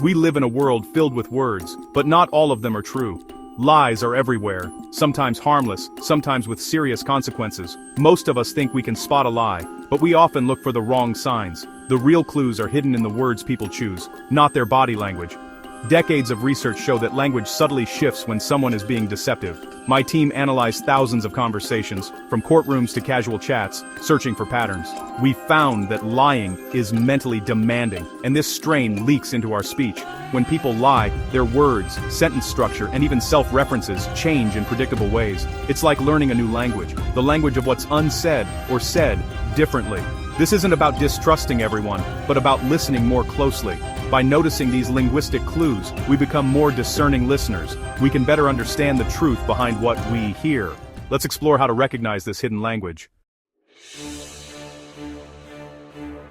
We live in a world filled with words, but not all of them are true. Lies are everywhere, sometimes harmless, sometimes with serious consequences. Most of us think we can spot a lie, but we often look for the wrong signs. The real clues are hidden in the words people choose, not their body language. Decades of research show that language subtly shifts when someone is being deceptive. My team analyzed thousands of conversations, from courtrooms to casual chats, searching for patterns. We found that lying is mentally demanding, and this strain leaks into our speech. When people lie, their words, sentence structure, and even self-references change in predictable ways. It's like learning a new language, the language of what's unsaid or said differently. This isn't about distrusting everyone, but about listening more closely. By noticing these linguistic clues, we become more discerning listeners. We can better understand the truth behind what we hear. Let's explore how to recognize this hidden language.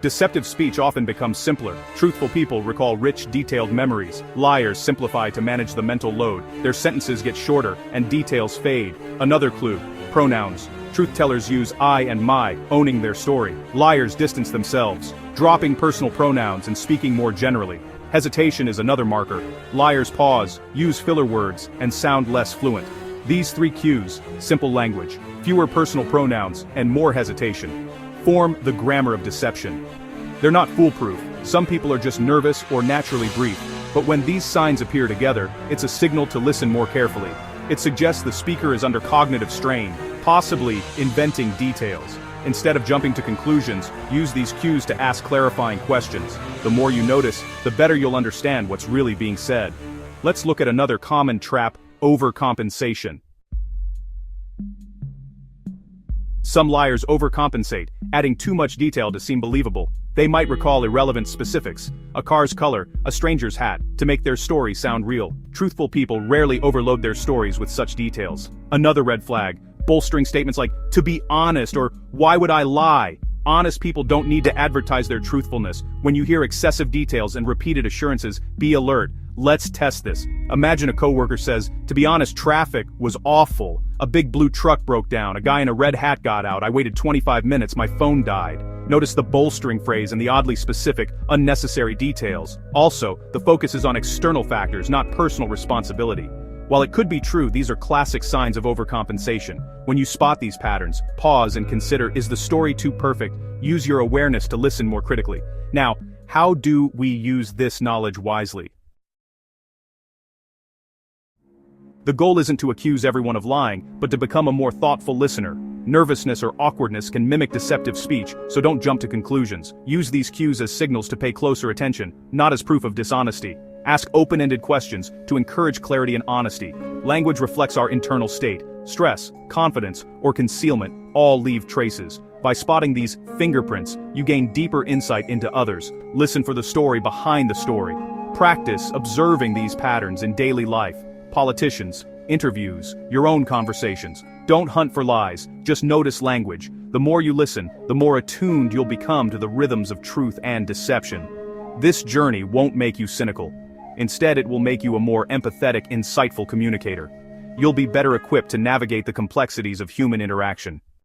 Deceptive speech often becomes simpler. Truthful people recall rich, detailed memories. Liars simplify to manage the mental load. Their sentences get shorter, and details fade. Another clue: pronouns. Truth-tellers use I and my, owning their story. Liars distance themselves, dropping personal pronouns and speaking more generally. Hesitation is another marker. Liars pause, use filler words, and sound less fluent. These three cues, simple language, fewer personal pronouns, and more hesitation, form the grammar of deception. They're not foolproof. Some people are just nervous or naturally brief. But when these signs appear together, it's a signal to listen more carefully. It suggests the speaker is under cognitive strain, possibly inventing details. Instead of jumping to conclusions, use these cues to ask clarifying questions. The more you notice, the better you'll understand what's really being said. Let's look at another common trap: overcompensation. Some liars overcompensate, adding too much detail to seem believable. They might recall irrelevant specifics, a car's color, a stranger's hat, to make their story sound real. Truthful people rarely overload their stories with such details. Another red flag: bolstering statements like, "to be honest," or "why would I lie?" Honest people don't need to advertise their truthfulness. When you hear excessive details and repeated assurances, be alert. Let's test this. Imagine a coworker says, "To be honest, traffic was awful. A big blue truck broke down, a guy in a red hat got out, I waited 25 minutes, my phone died." Notice the bolstering phrase and the oddly specific, unnecessary details. Also, the focus is on external factors, not personal responsibility. While it could be true, these are classic signs of overcompensation. When you spot these patterns, pause and consider, is the story too perfect? Use your awareness to listen more critically. Now, how do we use this knowledge wisely? The goal isn't to accuse everyone of lying, but to become a more thoughtful listener. Nervousness or awkwardness can mimic deceptive speech, so don't jump to conclusions. Use these cues as signals to pay closer attention, not as proof of dishonesty. Ask open-ended questions to encourage clarity and honesty. Language reflects our internal state. Stress, confidence, or concealment all leave traces. By spotting these fingerprints, you gain deeper insight into others. Listen for the story behind the story. Practice observing these patterns in daily life. Politicians, interviews, your own conversations. Don't hunt for lies, just notice language. The more you listen, the more attuned you'll become to the rhythms of truth and deception. This journey won't make you cynical. Instead, it will make you a more empathetic, insightful communicator. You'll be better equipped to navigate the complexities of human interaction.